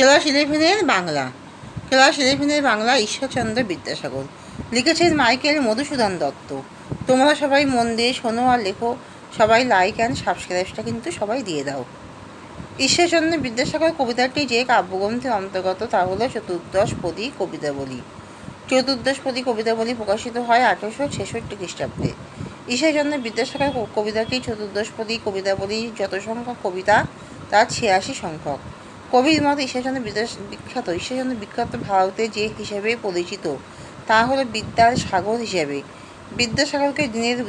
Class 11-এর Bangla. Class 11-এর Bangla Ishwarchandra Vidyasagar. লিখেছেন Michael Madhusudan Dutta. তোমরা সবাই মন দিয়ে শোনো আর লেখো। সবাই লাইক অ্যান্ড সাবস্ক্রাইবটা কিন্তু সবাই দিয়ে দাও। ঈশ্বরচন্দ্র বিদ্যাসাগর কবিতাটি যে কাব্যগ্রন্থের অন্তর্গত তা হলো চতুর্দশপদী কবিতাবলী। চতুর্দশপদী কবিতাবলী প্রকাশিত হয় 1866 খ্রিস্টাব্দে। ঈশ্বরচন্দ্র বিদ্যাসাগর কবিতাটি চতুর্দশপদী কবিতাবলী যত সংখ্যক কবিতা তার 86 সংখ্যক। কবির মত ঈশ্বরচন্দ্র বিখ্যাত ভারতে যে হিসেবে পরিচিত তা হলো বিদ্যার সাগর হিসেবে। বিদ্যাসাগরকে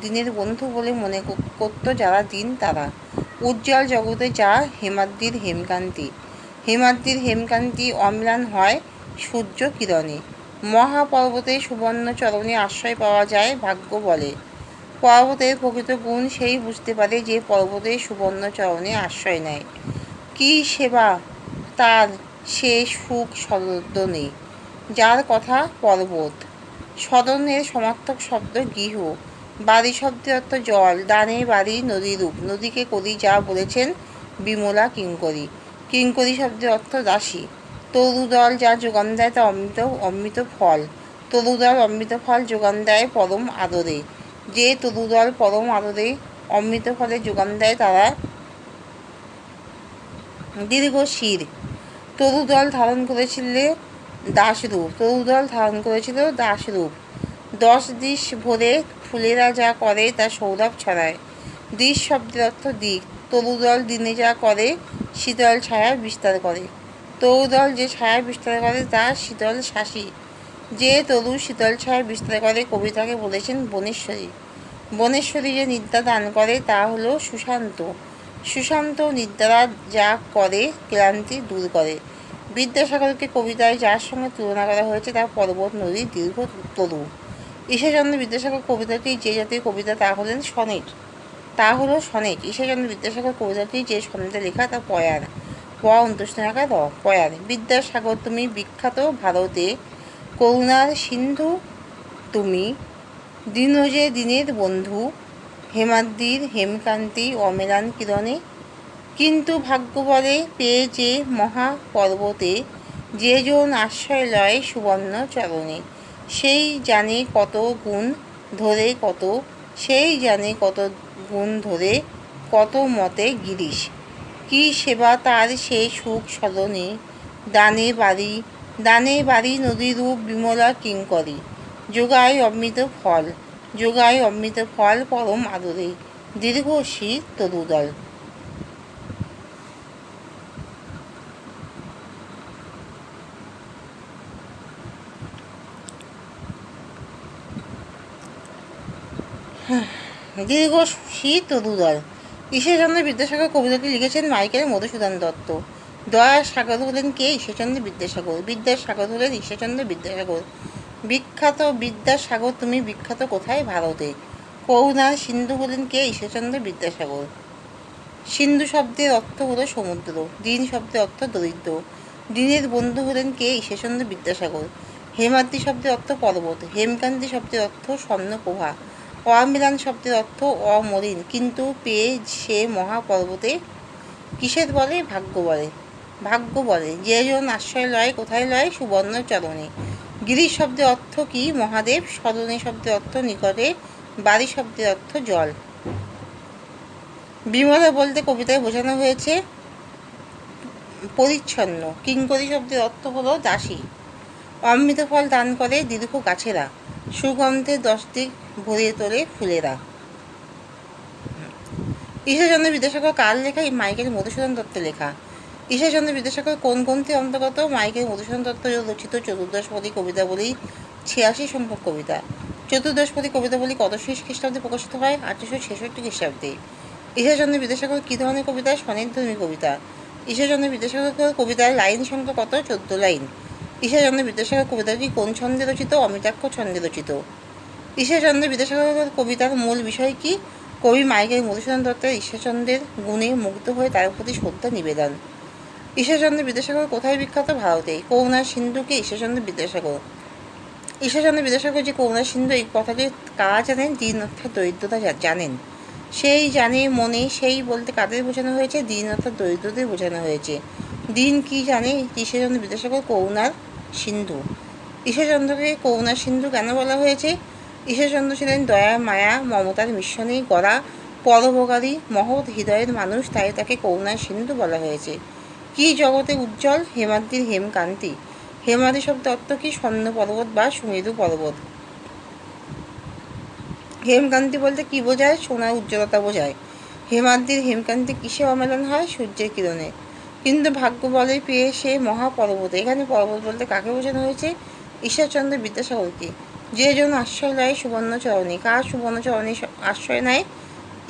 দিনের বন্ধু বলে মনে করত যারা দিন তারা। উজ্জ্বল জগতে যা হেমাদ্রির হেমকান্তি অম্লান হয় সূর্য কিরণে। মহাপর্বতে সুবর্ণ চরণে আশ্রয় পাওয়া যায় ভাগ্য বলে। পর্বতের প্রকৃত গুণ সেই বুঝতে পারে যে পর্বতে সুবর্ণ চরণে আশ্রয় নেয়। কি সেবা তার সে সুখ সদনে, যার কথা পর্বত। সদনের সমার্থক শব্দ গৃহ। বাড়ি শব্দের অর্থ জল। দানে বাড়ি নদীরূপ। নদীকে করি যা বলেছেন বিমলা কিঙ্করী। কিঙ্করী শব্দের অর্থ দাসী। তরুদল যা যোগান দেয় তা অমৃত ফল। তরুদল অমৃত ফল যোগান দেয় পরম আদরে। যে তরুদল পরম আদরে অমৃত ফলে যোগান দেয় তারা দীর্ঘ শির। তরুদল ধারণ করেছিল দাসরূপ। 10 দিশ ভরে ফুলেরা যা করে তা সৌরভ ছড়ায়। দিশ শব্দের অর্থ দিক। তরুদল দিনে যা করে শীতল ছায়া বিস্তার করে। তরুদল যে ছায়া বিস্তার করে তা শীতল শাসী। যে তরু শীতল ছায়া বিস্তার করে কবিতাকে বলেছেন বনেশ্বরী। বনেশ্বরী যে নিদ্রা দান করে তা হলো সুশান্ত নিদ্রা যা করে ক্লান্তি দূর করে। বিদ্যাসাগরকে কবিতায় যার সঙ্গে তুলনা করা হয়েছে তা পর্বত নদীর দীর্ঘ তরু। ঈশ্বরচন্দ্র বিদ্যাসাগর কবিতাটি যে জাতীয় কবিতা তা হলো সনেট। ঈশ্বরচন্দ্র বিদ্যাসাগর কবিতাটি যে সনেটে লেখা তা পয়ার। পয়ার। বিদ্যাসাগর তুমি বিখ্যাত ভারতে, করুণার সিন্ধু তুমি, দীনজে দিনের বন্ধু, হেমাদ্রির হেমকান্তি অমেলান কিরণে। কিন্তু ভাগ্য বলে পেয়ে যে মহা পর্বতে, যে জন আশ্রয় লয় সুবর্ণ চরণে। সেই জানে কত গুণ ধরে কত মতে গিরিশ। কি সেবা তার সে সুখ সদনে, দানে বাড়ি নদীরূপ বিমলা কিঙ্করী। যোগায় অমৃত ফল পরম আদরে। দীর্ঘ শির তরুদল। ঈশ্বরচন্দ্র বিদ্যাসাগর কবিতাটি লিখেছেন মাইকেল মধুসূদন দত্ত। দয়ার সাগর হলেন কে? ঈশ্বরচন্দ্র বিদ্যাসাগর। বিদ্যার সাগর হলেন ঈশ্বরচন্দ্র বিদ্যাসাগর। বিখ্যাত বিদ্যাসাগর তুমি বিখ্যাত কোথায়? ভারতে। করুণার সিন্ধু হলেন কে? ঈশ্বরচন্দ্র বিদ্যাসাগর। সিন্ধু শব্দের অর্থ হলো সমুদ্র। দীন শব্দের অর্থ দরিদ্র। দীনের বন্ধু হলেন কে? ঈশ্বরচন্দ্র বিদ্যাসাগর। হেমাদ্রি শব্দের অর্থ পর্বত। হেমকান্তি শব্দের অর্থ স্বর্ণপ্রভা। অমিলান শব্দের অর্থ অমলিন। কিন্তু পেয়ে সে মহাপর্বতে কিসের বলে? ভাগ্য বলে। যে জন আশ্রয় লয় কোথায় লয়? সুবর্ণ চরণে। গিরিশ শব্দের অর্থ কি? মহাদেব। সদনে শব্দের অর্থ নিকটে। বাড়ি শব্দের অর্থ জল। বিমলা বলতে কবিতায় বোঝানো হয়েছে পরিচ্ছন্ন। কিঙ্করী শব্দের অর্থ হলো দাসী। অমৃত ফল দান করে দীর্ঘ গাছেরা। সুগন্ধে 10 দিক ভরিয়ে তোলে ফুলেরা। ঈশ্বরচন্দ্র বিদ্যাসাগর কার লেখা? মাইকেল মধুসূদন দত্তের লেখা। ঈশ্বরচন্দ্র বিদ্যাসাগর কোন গ্রন্থের অন্তর্গত? মাইকেল মধুসূদন দত্ত রচিত চতুর্দশপদী কবিতাবলী 86 সংখ্যক কবিতা। চতুর্দশপদী কবিতাবলী কত খ্রিস্টাব্দে প্রকাশিত হয়? 1866 খ্রিস্টাব্দে। ঈশ্বরচন্দ্র বিদ্যাসাগর কী ধরনের কবিতা? স্বনির্ধর্মী কবিতা। ঈশ্বরচন্দ্র বিদ্যাসাগর কবিতার লাইন সংখ্যা কত? 14 লাইন। ঈশ্বরচন্দ্র বিদ্যাসাগর কবিতাটি কোন ছন্দে রচিত? অমিতাক্ষ ছন্দে রচিত। ঈশ্বরচন্দ্র বিদ্যাসাগর কবিতার মূল বিষয় কি? কবি মাইকেল মধুসূদন দত্তের ঈশ্বরচন্দ্রের গুণে মুগ্ধ হয়ে তার প্রতি শ্রদ্ধা নিবেদন। ঈশ্বরচন্দ্র বিদ্যাসাগর কোথায় বিখ্যাত? ভারতে। করুণার সিন্ধুকে ঈশ্বরচন্দ্র বিদ্যাসাগর। ঈশ্বরচন্দ্র বিদ্যাসাগর যে করুণার সিন্ধু এই কথাটি কারা জানেন? দীন অর্থাৎ দরিদ্রতা জানেন। সেই জানে মনে, সেই বলতে কাদের বোঝানো হয়েছে? দীন অর্থাৎ দরিদ্রদের বোঝানো হয়েছে। দিন কি জানে ঈশ্বরচন্দ্র বিদ্যাসাগর করুণার সিন্ধু। ঈশ্বরচন্দ্রকে করুণার সিন্ধু কেন বলা হয়েছে? ঈশ্বরচন্দ্র ছিলেন দয়া, মায়া, মমতার মিশ্রণে গড়া পরোপকারী মহৎ হৃদয়ের মানুষ, তাই তাকে করুণার সিন্ধু বলা হয়েছে। কি জগতে উজ্জ্বল? হেমাদ্রির হেমকান্তি। হেমাদ্রি শব্দ অর্থ কি? স্বর্ণ পর্বত বা সুমেরু পর্বত। হেমকান্তি বলতে কি বোঝায়? সোনার উজ্জ্বলতা বোঝায়। হেমাদ্রির হেমকান্তি কিসে অমেলন হয়? সূর্যের কিরণে। কিন্তু ভাগ্য বলে পেয়ে সে মহাপর্বত। এখানে পর্বত বলতে কাকে বোঝানো হয়েছে? ঈশ্বরচন্দ্র বিদ্যাসাগরকে। যে জন আশ্রয় নেয় সুবর্ণচরণে। কার সুবর্ণচরণে আশ্রয় নেয়?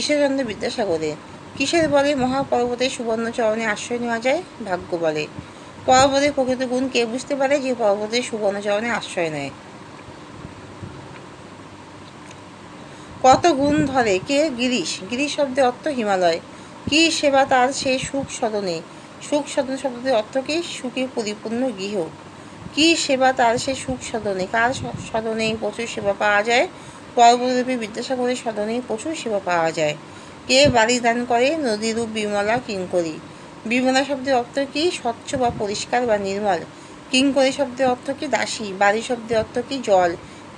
ঈশ্বরচন্দ্র বিদ্যাসাগরের। কিসের বলে মহাপর্বতের সুবর্ণচরণে আশ্রয় নেওয়া যায়? ভাগ্য বলে। পর্বতের প্রকৃত গুণ কে বুঝতে পারে? যে পর্বতের সুবর্ণচরণে আশ্রয় নেয়। কত গুণ ধরে কে? গিরিশ। গিরিশ শব্দের অর্থ হিমালয়। কি সেবা তার সে সুখ সদনে। সুখ সদন শব্দের অর্থ কি? সুখে পরিপূর্ণ গৃহ। কি সেবা তার সে সুখ সদনে। কার সদনে প্রচুর সেবা পাওয়া যায়? পর্বতরূপী বিদ্যাসাগরের সদনে প্রচুর সেবা পাওয়া যায়। কে বাড়ি দান করে? নদীরূপ বিমলা কিঙ্করী। বিমলা শব্দের অর্থ কি? স্বচ্ছ বা পরিষ্কার বা নির্মল। কিঙ্করী শব্দের অর্থ কি? দাসী। বাড়ি শব্দের অর্থ কি? জল।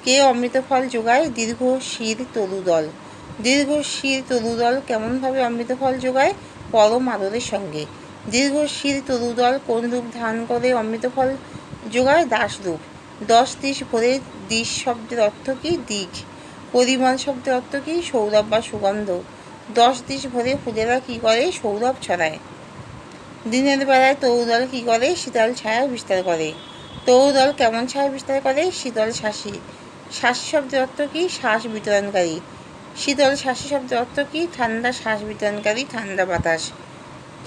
কে অমৃত ফল যোগায়? দীর্ঘ শির তরুদল। দীর্ঘ শির তরুদল কেমনভাবে অমৃত ফল যোগায়? পরম আদরের সঙ্গে। দীর্ঘ শির তরুদল কোন রূপ ধারণ করে অমৃত ফল যোগায়? দাসরূপ। 10 দিশ ভরে। দিশ শব্দের অর্থ কি? দিক। পরিমল শব্দের অর্থ কি? সৌরভ বা সুগন্ধ। 10 দিশ ভরে ফুলেরা কি করে? সৌরভ ছড়ায়। দিনের বেলায় তরুদল কি করে? শীতল ছায়া বিস্তার করে। তরুদল কেমন ছায়া বিস্তার করে? শীতল শাসী। শাসী শব্দের অর্থ কি? শ্বাস বিতরণকারী। শীতল শাসী শব্দের অর্থ কি? ঠান্ডা শ্বাস বিতরণকারী, ঠান্ডা বাতাস।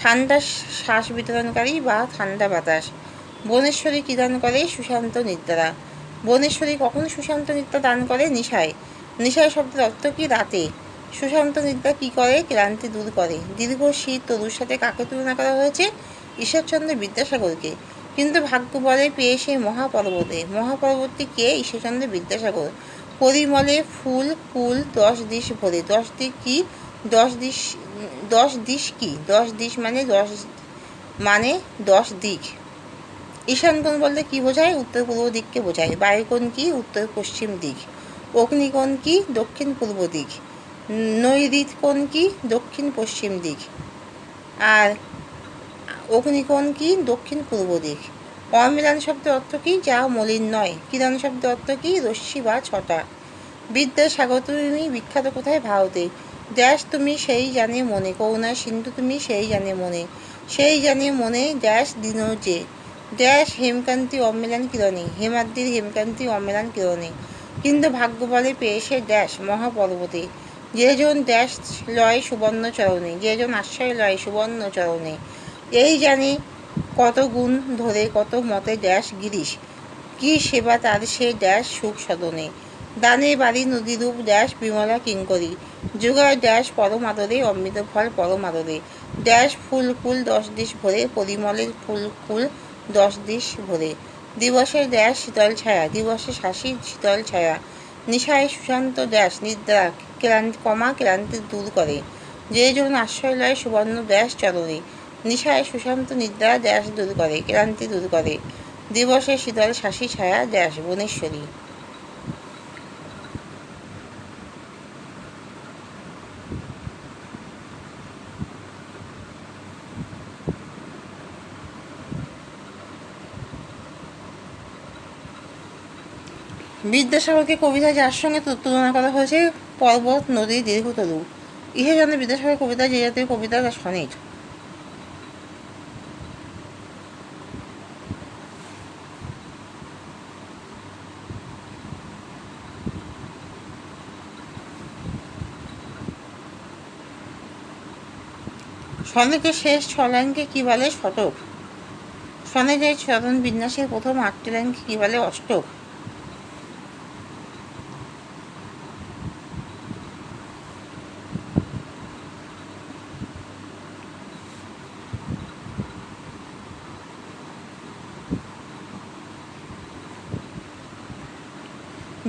ঠান্ডা শ্বাস বিতরণকারী বা ঠান্ডা বাতাস। বনেশ্বরী কী দান করে? সুশান্ত নিদ্রা। বনেশ্বরী কখন সুশান্ত নিদ্রা দান করে? নিশায়। নিশায় শব্দের অর্থ কি? রাতে। সুশান্ত নিদ্রা কী করে? ক্লান্তি দূর করে। দীর্ঘ শীত তরুর সাথে কাকে তুলনা করা হয়েছে? ঈশ্বরচন্দ্র বিদ্যাসাগরকে। কিন্তু ভাগ্য বলে পেয়ে সে মহাপর্বতে। মহাপর্বতটি কে? ঈশ্বরচন্দ্র বিদ্যাসাগর। পরিমলে ফুল কুল 10 দিশ ভরে। 10 দিক কি? 10 দিশ। 10 দিশ কি? 10 দিশ মানে 10 দিক। ঈশান কোণ বলতে কি বোঝায়? উত্তর পূর্ব দিককে বোঝায়। বায়ুকোণ কি? উত্তর পশ্চিম দিক। অগ্নিকোণ কি? দক্ষিণ পূর্ব দিক। নৈঋত কোণ কি? দক্ষিণ পশ্চিম দিক। আর অগ্নিকোণ কি? দক্ষিণ পূর্ব দিক। অম্লান শব্দের অর্থ কি? যা মলিন নয়। কিরণ শব্দের অর্থ কি? রশ্মি বা ছটা। বিদ্যাসাগর তুমি বিখ্যাত কোথায়? ভারতে। ড্যাশ তুমি সেই জানে মনে। করুণার সিন্ধু তুমি সেই জানে মনে। সেই জানে মনে ড্যাশ দিন যে। ড্যাশ হেমকান্তি অম্লান কিরণে। হেমাদ্রির হেমকান্তি অম্লান কিরণে। কিন্তু ভাগ্য বলে পেয়ে সে ড্যাশ মহাপর্বতে। যেজন ড্যাশ লয় সুবর্ণ চরণে। যেজন আশ্রয় লয় সুবর্ণ চরণে। এই জানি কত গুণ ধরে কত মতে ড্যাশ গিরিশ। কি সেবা তার সে ড্যাশ সুখ সদনে। দানে বাড়ি নদীরূপ ড্যাশ বিমলা কিঙ্করী। যোগায় ড্যাশ পরম আদরে অমৃত ফল পরম আদরে। ড্যাশ ফুল কুল 10 দিশ ভরে। পরিমলের ফুল কুল 10 দিশ ভরে। দিবসের ড্যাশ শীতল ছায়া। দিবসে শাসী শীতল ছায়া। নিশায় সুশান্ত ড্যাশ নিদ্রা ক্লান্তি দূর করে। যে জন আশ্রয় লয় সুবর্ণ ড্যাশ চরণে। নিশায় সুশান্ত নিদ্রা ড্যাশ দূর করে, ক্লান্তি দূর করে। দিবসে শীতল শাসী ছায়া ড্যাশ বনেশ্বরী। বিদ্যাসাগরকে কবিতা যার সঙ্গে তুলনা করা হয়েছে? পর্বত, নদী, দীর্ঘতরু। ঈশ্বরচন্দ্র বিদ্যাসাগর কবিতা যে জাতীয় কবিতা তা সনেট। সনেটের শেষ 6 লাইনকে কী বলে? শতক। সনেটের চরণ বিন্যাসের প্রথম 8টি লাইনকে কী বলে? অষ্টক।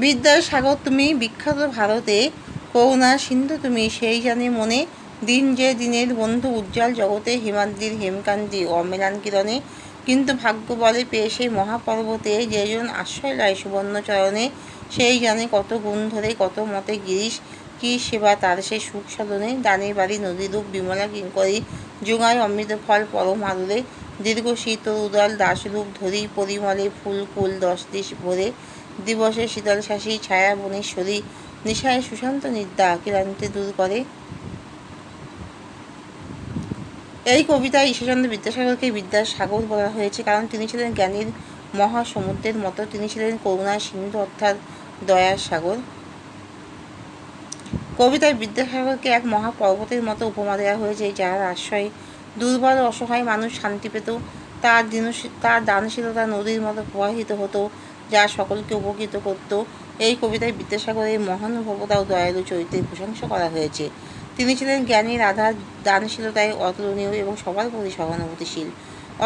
বিদ্যাসাগর তুমি বিখ্যাত ভারতে। করুণার সিন্ধু তুমি সেই জানে মনে। দিন যে দিনের বন্ধু উজ্জ্বল জগতে হিমাদ্রির হেমকান্তি অমেলান কিরণে, কিন্তু ভাগ্য বলে পেয়ে সেই মহাপর্বতে যেজন আশ্রয় লয় সুবর্ণ চরণে, সেই জানে কত গুণ ধরে কত মতে গিরিশ, কি সেবা তার সে সুখ সাধনে। দানের বাড়ি নদীরূপ বিমলা কিঙ্করী, যোগায় অমৃত ফল পরম আদরে, দীর্ঘ শীত উদল দাসরূপ ধরি, পরিমলে ফুল কুল 10 দিশ ভরে, দিবসে শীতল শাসী ছায়া বনেশ্বরী, নিশায় সুশান্ত নিদ্রা ক্লান্তি দূর করে। এই কবিতায় ঈশ্বরচন্দ্র বিদ্যাসাগরকে বিদ্যার সাগর বলা হয়েছে, কারণ তিনি ছিলেন জ্ঞানীর মহাসমুদ্রের মতো, তিনি ছিলেন করুণার সিন্ধু অর্থাৎ দয়ার সাগর। কবিতায় বিদ্যাসাগরকে এক মহাপর্বতের মতো উপমা দেওয়া হয়েছে, যার আশ্রয়ে দুর্বল অসহায় মানুষ শান্তি পেত। তার দানশীলতা নদীর মতো প্রবাহিত হতো, যা সকলকে উপকৃত করত। এই কবিতায় বিদ্যাসাগরের মহানুভবতা ও দয়ালু চরিত্রের প্রশংসা করা হয়েছে। তিনি ছিলেন জ্ঞানীর আধার, দানশীলতায় অতুলনীয় এবং সবার প্রতি সহানুভূতিশীল।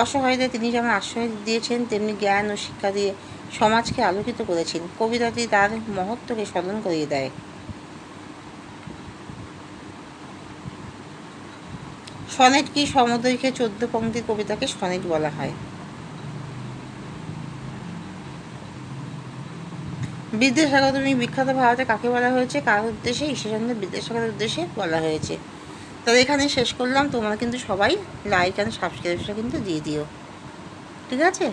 অসহায়দের তিনি যেমন আশ্রয় দিয়েছেন, তেমনি জ্ঞান ও শিক্ষা দিয়ে সমাজকে আলোকিত করেছেন। কবিতাটি তার মহত্বকে স্মরণ করিয়ে দেয়। সনেট কি? সমদৈর্ঘ্যে 14 পংক্তির কবিতাকে সনেট বলা হয়। বিদ্যাসাগর তুমি বিখ্যাত ভারতে কাকে বলা হয়েছে? কার উদ্দেশ্যে? ঈশ্বরচন্দ্র বিদ্যাসাগরের উদ্দেশ্যে বলা হয়েছে। তবে এখানে শেষ করলাম। তোমরা কিন্তু সবাই লাইক অ্যান্ড সাবস্ক্রিপশন কিন্তু দিয়ে দিও, ঠিক আছে?